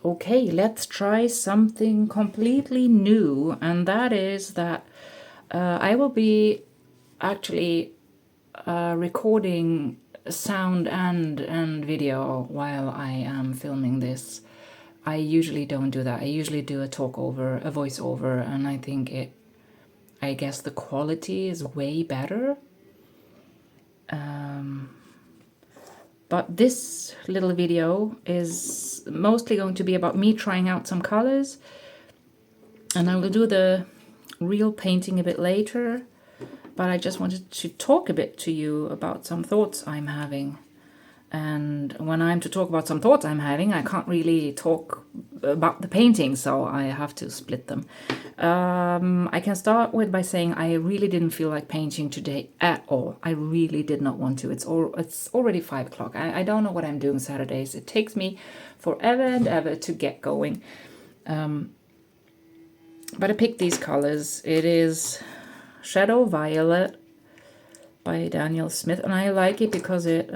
okay, let's try something completely new, and that is that I will be actually recording sound and video while I am filming this. I usually don't do that. I usually do a voiceover, and I guess the quality is way better. But this little video is mostly going to be about me trying out some colors, and I will do the real painting a bit later. But I just wanted to talk a bit to you about some thoughts I'm having. And when I'm to talk about some thoughts I'm having, I can't really talk about the painting, so I have to split them. I can start with by saying I really didn't feel like painting today at all. I really did not want to. It's already 5 o'clock. I don't know what I'm doing Saturdays. It takes me forever and ever to get going. But I picked these colors. It is Shadow Violet by Daniel Smith, and I like it because it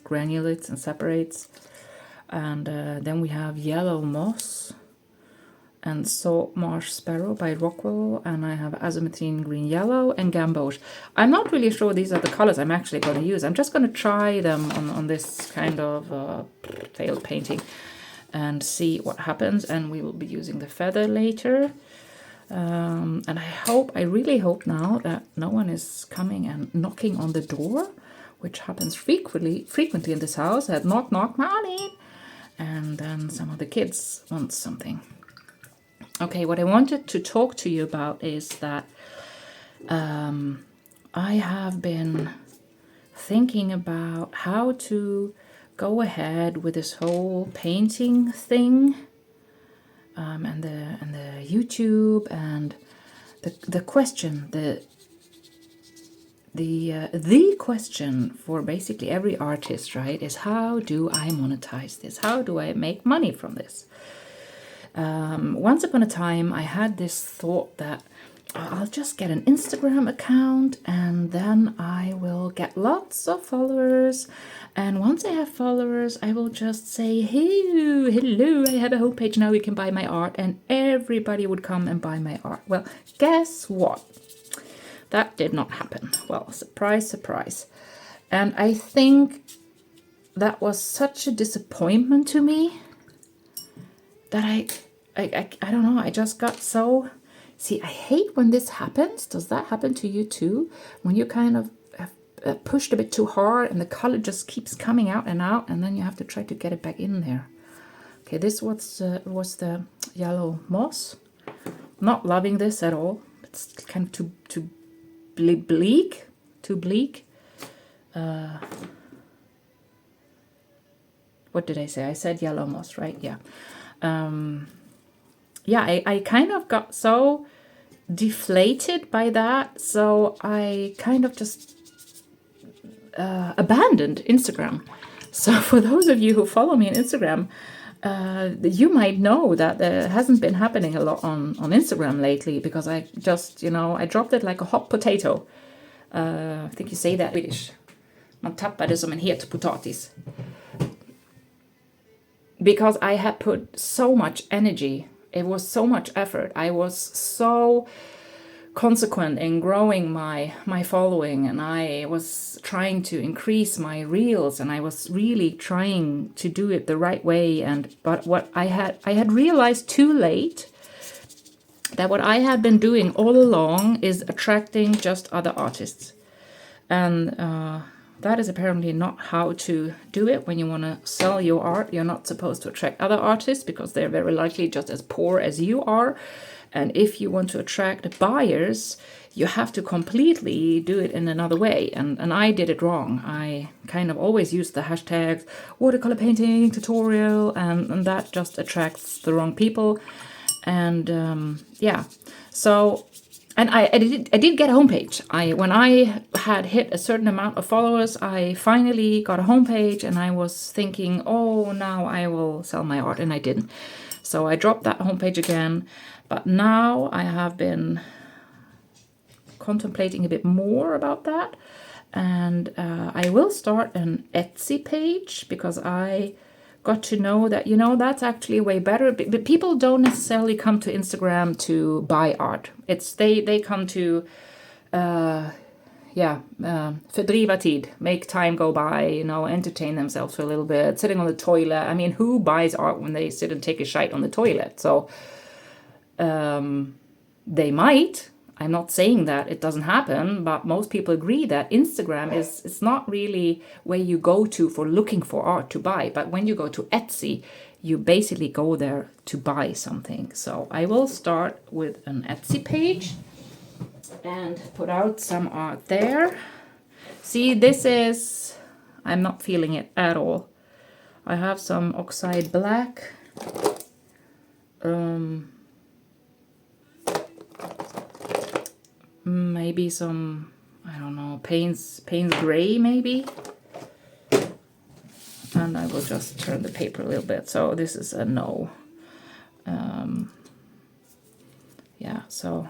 granulates and separates. And then we have Yellow Moss and Salt Marsh Sparrow by Rockwell, and I have Azamethine Green Yellow and Gamboge. I'm not really sure these are the colors I'm actually going to use. I'm just going to try them on this kind of failed painting and see what happens, and we will be using the feather later. And I really hope now that no one is coming and knocking on the door, which happens frequently in this house. At knock, knock, morning, and then some of the kids want something. Okay, what I wanted to talk to you about is that I have been thinking about how to go ahead with this whole painting thing. And the YouTube, and the question, the question for basically every artist, right, is how do I monetize this? How do I make money from this? Once upon a time, I had this thought that I'll just get an Instagram account and then I will get lots of followers. And once I have followers, I will just say, hello, I have a homepage now, you can buy my art. And everybody would come and buy my art. Well, guess what? That did not happen. Well, surprise, surprise. And I think that was such a disappointment to me that I don't know, I just got so... See, I hate when this happens. Does that happen to you too? When you kind of have pushed a bit too hard and the color just keeps coming out, and then you have to try to get it back in there. Okay, this was the Yellow Moss. Not loving this at all. It's kind of too bleak. Too bleak. What did I say? I said Yellow Moss, right? Yeah. Yeah, I kind of got so deflated by that, so I kind of just abandoned Instagram. So for those of you who follow me on Instagram, you might know that there hasn't been happening a lot on Instagram lately, because I just, I dropped it like a hot potato. I think you say that in Swedish. Man tappar det som en het potatis. Because I had put so much energy. It was so much effort. I was so consequent in growing my following, and I was trying to increase my reels, and I was really trying to do it the right way. But what I had realized too late, that what I had been doing all along is attracting just other artists, and that is apparently not how to do it. When you want to sell your art, you're not supposed to attract other artists, because they're very likely just as poor as you are. And if you want to attract buyers, you have to completely do it in another way. And I did it wrong. I kind of always used the hashtags watercolor painting tutorial, and that just attracts the wrong people. And yeah, so... And I did get a homepage. When I had hit a certain amount of followers, I finally got a homepage, and I was thinking, oh, now I will sell my art, and I didn't. So I dropped that homepage again. But now I have been contemplating a bit more about that. And I will start an Etsy page, because I got to know that, you know, that's actually way better. But people don't necessarily come to Instagram to buy art. It's they come to fördriva tid, make time go by, you know, entertain themselves for a little bit, sitting on the toilet. I mean, who buys art when they sit and take a shite on the toilet? So they might. I'm not saying that it doesn't happen, but most people agree that Instagram is, it's not really where you go to for looking for art to buy. But when you go to Etsy, you basically go there to buy something. So I will start with an Etsy page and put out some art there. See, this is, I'm not feeling it at all. I have some oxide black. Maybe some, I don't know, Payne's gray maybe. And I will just turn the paper a little bit. So this is a no. Yeah, so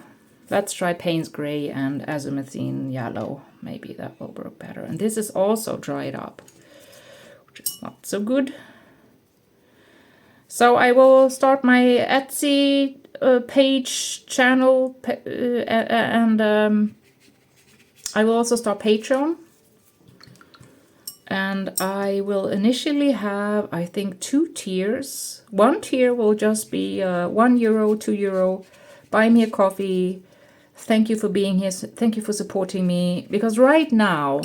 let's try Payne's gray and azumethine yellow. Maybe that will work better. And this is also dried up, which is not so good. So I will start my Etsy page channel, and I will also start Patreon. And I will initially have, I think, 2 tiers. One tier will just be €1, €2, buy me a coffee. Thank you for being here. Thank you for supporting me. Because right now,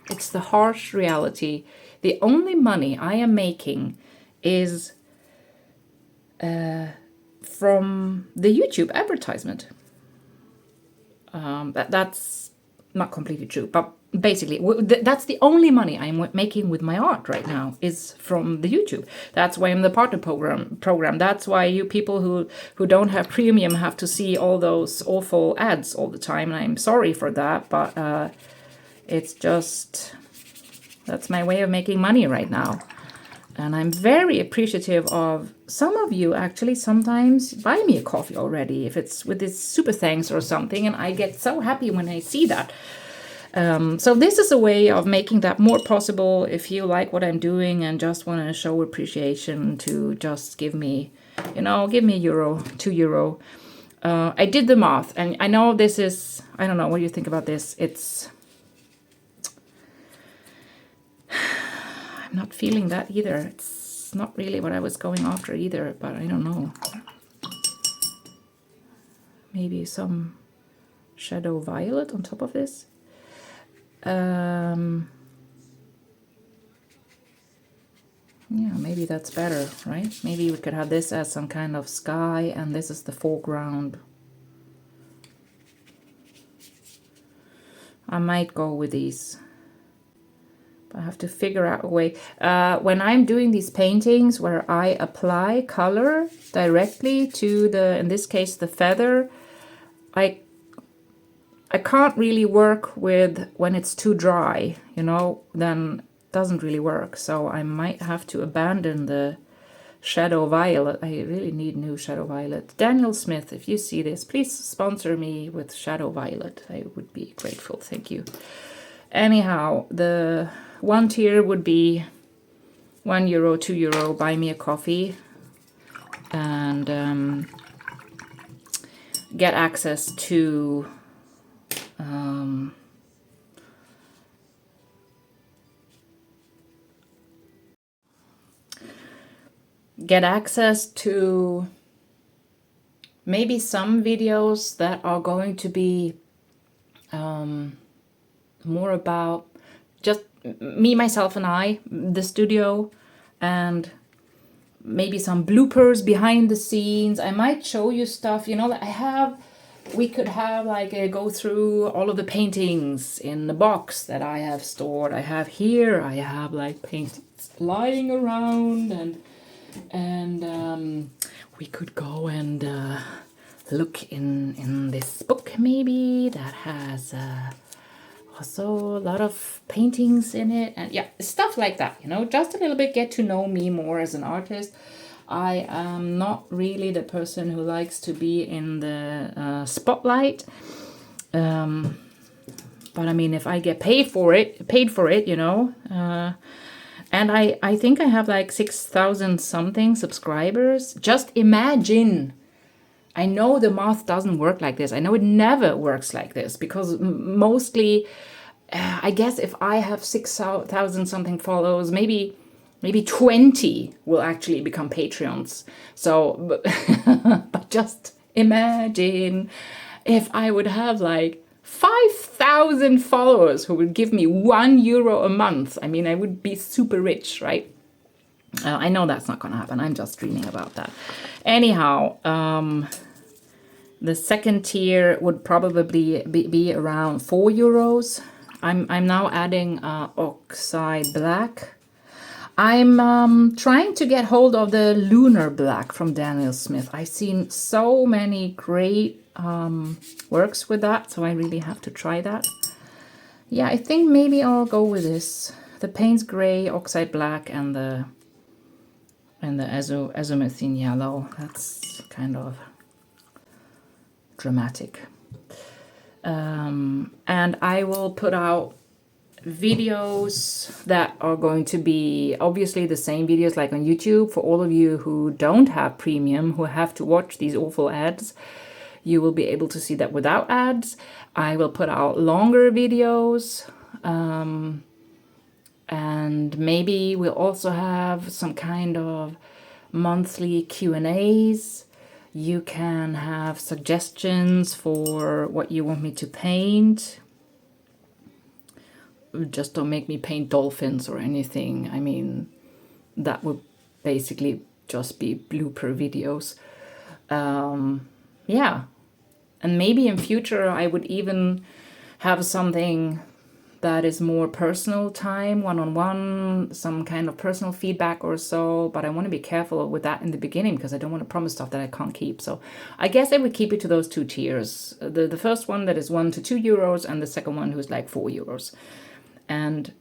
it's the harsh reality. The only money I am making is from the YouTube advertisement. That's not completely true, but basically that's the only money I'm making with my art right now is from the YouTube. That's why I'm the partner program. That's why you people who don't have premium have to see all those awful ads all the time, and I'm sorry for that, but it's just, that's my way of making money right now. And I'm very appreciative of some of you actually sometimes buy me a coffee already, if it's with this super thanks or something, and I get so happy when I see that. So this is a way of making that more possible. If you like what I'm doing and just want to show appreciation, to just give me, you know, give me €1, €2. I did the math, and I know this is, I don't know what you think about this. It's, I'm not feeling that either. It's not really what I was going after either, but I don't know. Maybe some shadow violet on top of this. Yeah, maybe that's better, right? Maybe we could have this as some kind of sky, and this is the foreground. I might go with these. I have to figure out a way. When I'm doing these paintings where I apply color directly to the, in this case, the feather, I can't really work with when it's too dry, you know, then it doesn't really work. So I might have to abandon the shadow violet. I really need new shadow violet. Daniel Smith, if you see this, please sponsor me with shadow violet. I would be grateful. Thank you. Anyhow, the one tier would be €1, €2, buy me a coffee, and get access to maybe some videos that are going to be more about just me, myself, and I, the studio, and maybe some bloopers behind the scenes. I might show you stuff, you know, that we could have like go through all of the paintings in the box that I have stored. I have here, I have like paintings lying around, and we could go and look in this book maybe that has also a lot of paintings in it, and yeah, stuff like that, you know, just a little bit get to know me more as an artist. I am not really the person who likes to be in the spotlight, but I mean, if I get paid for it, you know, And I think I have like 6,000 something subscribers. Just imagine. I know the math doesn't work like this. I know it never works like this because mostly, I guess if I have 6,000 something followers, maybe 20 will actually become Patreons. So, but just imagine if I would have like 5,000 followers who would give me €1 a month. I mean, I would be super rich, right? I know that's not going to happen. I'm just dreaming about that. Anyhow, the second tier would probably be around €4. I'm now adding Oxide Black. I'm trying to get hold of the Lunar Black from Daniel Smith. I've seen so many great works with that, so I really have to try that. Yeah, I think maybe I'll go with this. The Payne's Gray, Oxide Black, and the Azomethine Yellow. That's kind of dramatic. And I will put out videos that are going to be obviously the same videos like on YouTube. For all of you who don't have premium, who have to watch these awful ads, you will be able to see that without ads. I will put out longer videos, and maybe we'll also have some kind of monthly Q&As. You can have suggestions for what you want me to paint. Just don't make me paint dolphins or anything. I mean, that would basically just be blooper videos. Yeah. And maybe in future I would even have something that is more personal time, one-on-one, some kind of personal feedback or so. But I want to be careful with that in the beginning because I don't want to promise stuff that I can't keep. So I guess I would keep it to those two tiers. The first one that is €1 to €2 and the second one who's like €4. And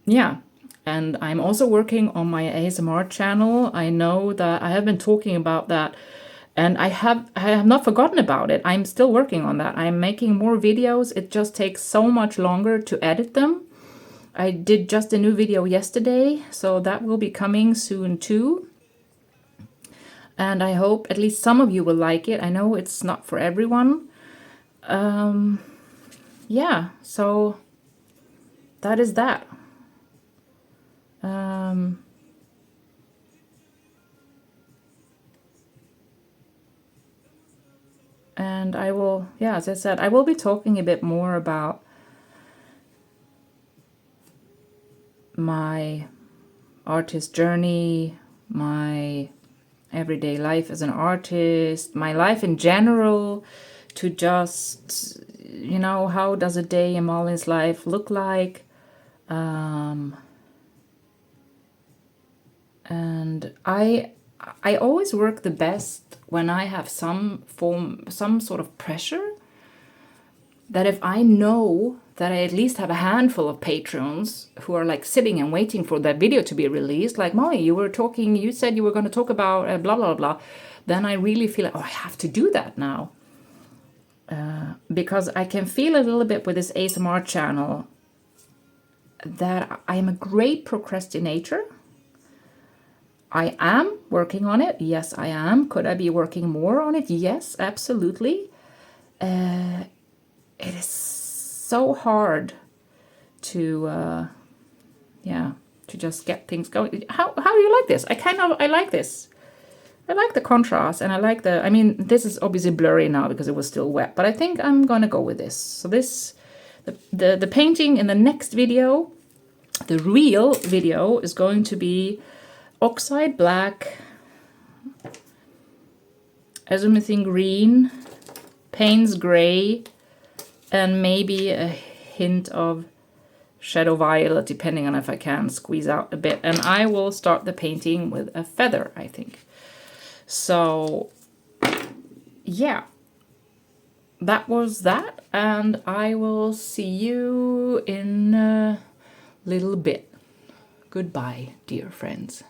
yeah, and I'm also working on my ASMR channel. I know that I have been talking about that, and I have not forgotten about it. I'm still working on that. I'm making more videos. It just takes so much longer to edit them. I did just a new video yesterday, so that will be coming soon too. And I hope at least some of you will like it. I know it's not for everyone. Yeah, so that is that. And I will, yeah, as I said, I will be talking a bit more about my artist journey, my everyday life as an artist, my life in general, to just, you know, how does a day in Malin's life look like? And I always work the best when I have some sort of pressure, that if I know that I at least have a handful of patrons who are like sitting and waiting for that video to be released, like, Molly, you said you were going to talk about blah, blah, blah, then I really feel like, oh, I have to do that now. Because I can feel a little bit with this ASMR channel that I am a great procrastinator. I am working on it. Yes, I am. Could I be working more on it? Yes, absolutely. It is so hard to, to just get things going. How do you like this? I like this. I like the contrast, and I like I mean, this is obviously blurry now because it was still wet, but I think I'm gonna go with this. So the painting in the next video, the real video, is going to be Oxide Black, Azomethine Green, Payne's Gray, and maybe a hint of Shadow Violet, depending on if I can squeeze out a bit. And I will start the painting with a feather, I think. So, yeah, that was that. And I will see you in a little bit. Goodbye, dear friends.